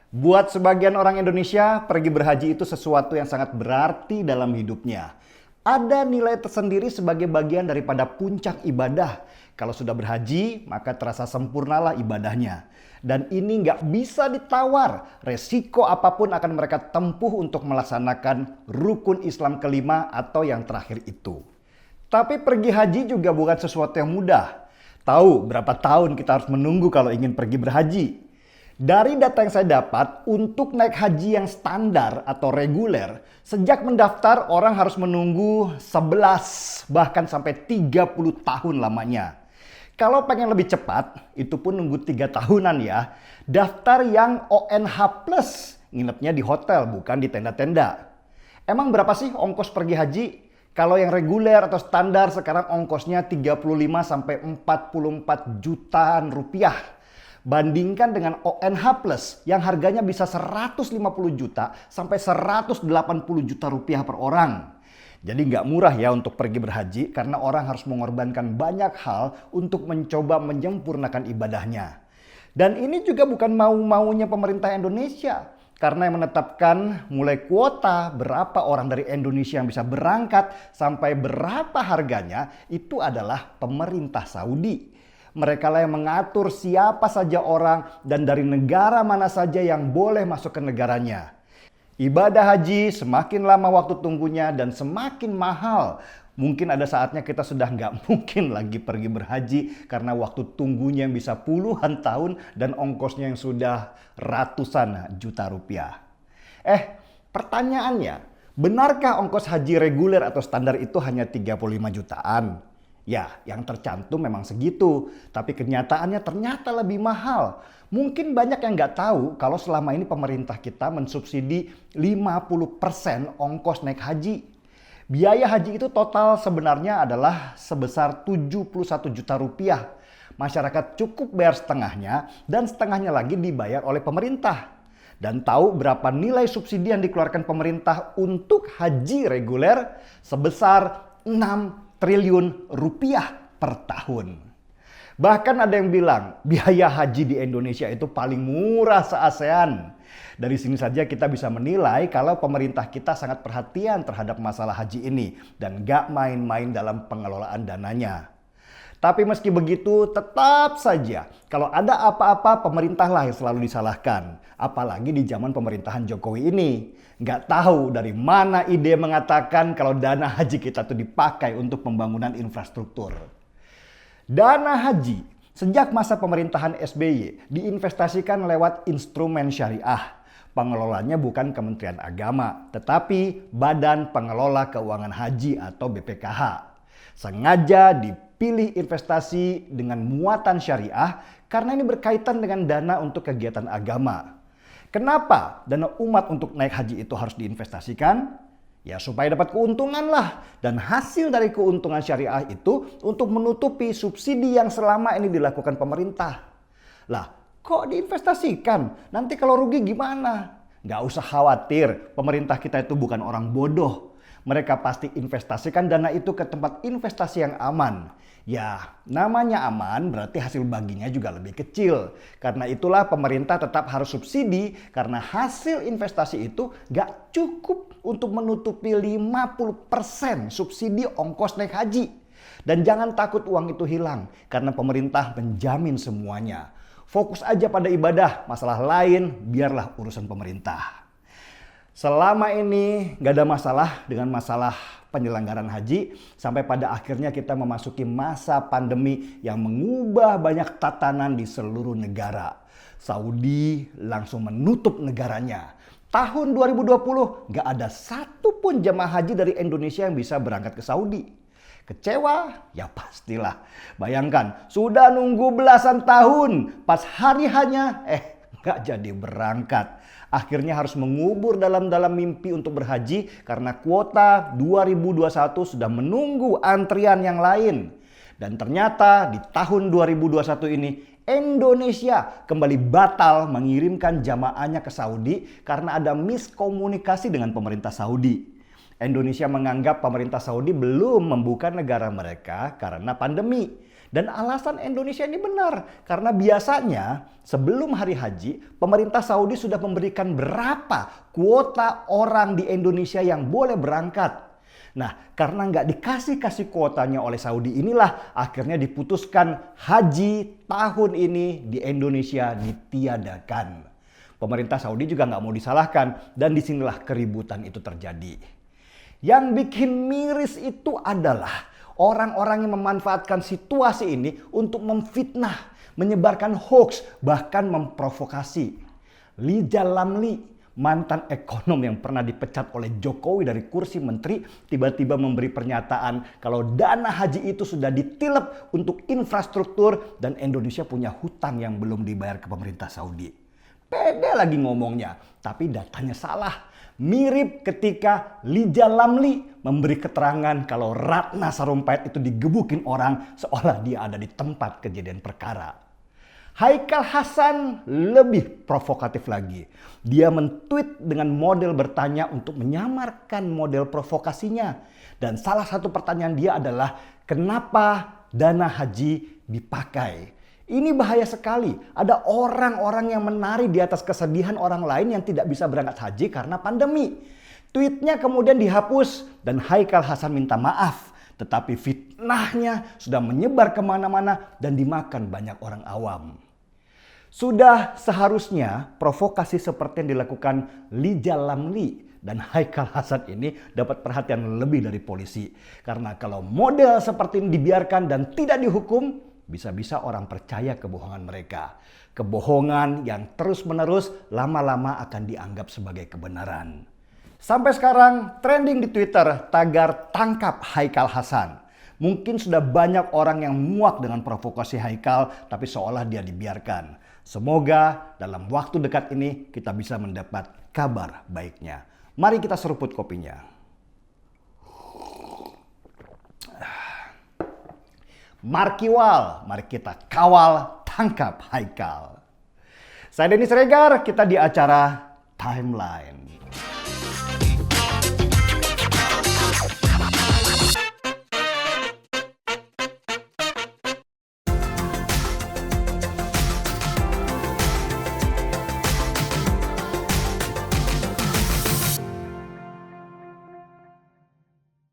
Buat sebagian orang Indonesia, pergi berhaji itu sesuatu yang sangat berarti dalam hidupnya. Ada nilai tersendiri sebagai bagian daripada puncak ibadah. Kalau sudah berhaji, maka terasa sempurnalah ibadahnya. Dan ini nggak bisa ditawar. Resiko apapun akan mereka tempuh untuk melaksanakan rukun Islam kelima atau yang terakhir itu. Tapi pergi haji juga bukan sesuatu yang mudah. Tahu berapa tahun kita harus menunggu kalau ingin pergi berhaji? Dari data yang saya dapat, untuk naik haji yang standar atau reguler, sejak mendaftar orang harus menunggu 11 bahkan sampai 30 tahun lamanya. Kalau pengen lebih cepat, itu pun nunggu 3 tahunan ya. Daftar yang ONH+, nginepnya di hotel bukan di tenda-tenda. Emang berapa sih ongkos pergi haji? Kalau yang reguler atau standar sekarang ongkosnya 35 sampai 44 jutaan rupiah. Bandingkan dengan ONH Plus yang harganya bisa 150 juta sampai 180 juta rupiah per orang. Jadi nggak murah ya untuk pergi berhaji karena orang harus mengorbankan banyak hal untuk mencoba menyempurnakan ibadahnya. Dan ini juga bukan mau-maunya pemerintah Indonesia. Karena yang menetapkan mulai kuota berapa orang dari Indonesia yang bisa berangkat sampai berapa harganya itu adalah pemerintah Saudi. Mereka lah yang mengatur siapa saja orang dan dari negara mana saja yang boleh masuk ke negaranya. Ibadah haji semakin lama waktu tunggunya dan semakin mahal. Mungkin ada saatnya kita sudah nggak mungkin lagi pergi berhaji karena waktu tunggunya yang bisa puluhan tahun dan ongkosnya yang sudah ratusan juta rupiah. Pertanyaannya, benarkah ongkos haji reguler atau standar itu hanya 35 jutaan? Ya, yang tercantum memang segitu, tapi kenyataannya ternyata lebih mahal. Mungkin banyak yang nggak tahu kalau selama ini pemerintah kita mensubsidi 50% ongkos naik haji. Biaya haji itu total sebenarnya adalah sebesar 71 juta rupiah. Masyarakat cukup bayar setengahnya dan setengahnya lagi dibayar oleh pemerintah. Dan tahu berapa nilai subsidi yang dikeluarkan pemerintah untuk haji reguler? Sebesar 6 triliun rupiah per tahun. Bahkan ada yang bilang biaya haji di Indonesia itu paling murah se-ASEAN. Dari sini saja kita bisa menilai kalau pemerintah kita sangat perhatian terhadap masalah haji ini dan gak main-main dalam pengelolaan dananya. Tapi meski begitu tetap saja kalau ada apa-apa pemerintah lah yang selalu disalahkan. Apalagi di zaman pemerintahan Jokowi ini. Nggak tahu dari mana ide mengatakan kalau dana haji kita tuh dipakai untuk pembangunan infrastruktur. Dana haji sejak masa pemerintahan SBY diinvestasikan lewat instrumen syariah. Pengelolanya bukan Kementerian Agama, tetapi Badan Pengelola Keuangan Haji atau BPKH. Sengaja dipilih investasi dengan muatan syariah karena ini berkaitan dengan dana untuk kegiatan agama. Kenapa dana umat untuk naik haji itu harus diinvestasikan? Ya supaya dapat keuntungan lah. Dan hasil dari keuntungan syariah itu untuk menutupi subsidi yang selama ini dilakukan pemerintah. Lah kok diinvestasikan? Nanti kalau rugi gimana? Nggak usah khawatir, pemerintah kita itu bukan orang bodoh. Mereka pasti investasikan dana itu ke tempat investasi yang aman. Ya, namanya aman berarti hasil baginya juga lebih kecil. Karena itulah pemerintah tetap harus subsidi karena hasil investasi itu gak cukup untuk menutupi 50% subsidi ongkos naik haji. Dan jangan takut uang itu hilang karena pemerintah menjamin semuanya. Fokus aja pada ibadah, masalah lain biarlah urusan pemerintah. Selama ini gak ada masalah dengan masalah penyelenggaraan haji sampai pada akhirnya kita memasuki masa pandemi yang mengubah banyak tatanan di seluruh negara. Saudi langsung menutup negaranya. Tahun 2020 gak ada satupun jemaah haji dari Indonesia yang bisa berangkat ke Saudi. Kecewa? Ya pastilah. Bayangkan sudah nunggu belasan tahun pas hari hanya gak jadi berangkat. Akhirnya harus mengubur dalam-dalam mimpi untuk berhaji karena kuota 2021 sudah menunggu antrian yang lain. Dan ternyata di tahun 2021 ini Indonesia kembali batal mengirimkan jamaahnya ke Saudi karena ada miskomunikasi dengan pemerintah Saudi. Indonesia menganggap pemerintah Saudi belum membuka negara mereka karena pandemi. Dan alasan Indonesia ini benar, karena biasanya sebelum hari haji, pemerintah Saudi sudah memberikan berapa kuota orang di Indonesia yang boleh berangkat. Nah, karena nggak dikasih kuotanya oleh Saudi inilah akhirnya diputuskan haji tahun ini di Indonesia ditiadakan. Pemerintah Saudi juga nggak mau disalahkan dan disinilah keributan itu terjadi. Yang bikin miris itu adalah orang-orang yang memanfaatkan situasi ini untuk memfitnah, menyebarkan hoax, bahkan memprovokasi. Lija Lamli, mantan ekonom yang pernah dipecat oleh Jokowi dari kursi menteri, tiba-tiba memberi pernyataan kalau dana haji itu sudah ditilep untuk infrastruktur dan Indonesia punya hutang yang belum dibayar ke pemerintah Saudi. Pede lagi ngomongnya, tapi datanya salah. Mirip ketika Lija Lamli memberi keterangan kalau Ratna Sarumpait itu digebukin orang seolah dia ada di tempat kejadian perkara. Haikal Hasan lebih provokatif lagi. Dia men-tweet dengan model bertanya untuk menyamarkan model provokasinya. Dan salah satu pertanyaan dia adalah kenapa dana haji dipakai? Ini bahaya sekali. Ada orang-orang yang menari di atas kesedihan orang lain yang tidak bisa berangkat haji karena pandemi. Tweetnya kemudian dihapus dan Haikal Hasan minta maaf. Tetapi fitnahnya sudah menyebar kemana-mana dan dimakan banyak orang awam. Sudah seharusnya provokasi seperti yang dilakukan Lija Lamli dan Haikal Hasan ini dapat perhatian lebih dari polisi. Karena kalau model seperti ini dibiarkan dan tidak dihukum, bisa-bisa orang percaya kebohongan mereka. Kebohongan yang terus-menerus lama-lama akan dianggap sebagai kebenaran. Sampai sekarang trending di Twitter tagar tangkap Haikal Hasan. Mungkin sudah banyak orang yang muak dengan provokasi Haikal, tapi seolah dia dibiarkan. Semoga dalam waktu dekat ini kita bisa mendapat kabar baiknya. Mari kita seruput kopinya. Markiwal, mari kita kawal tangkap Haikal. Saya Denny Siregar, kita di acara Timeline.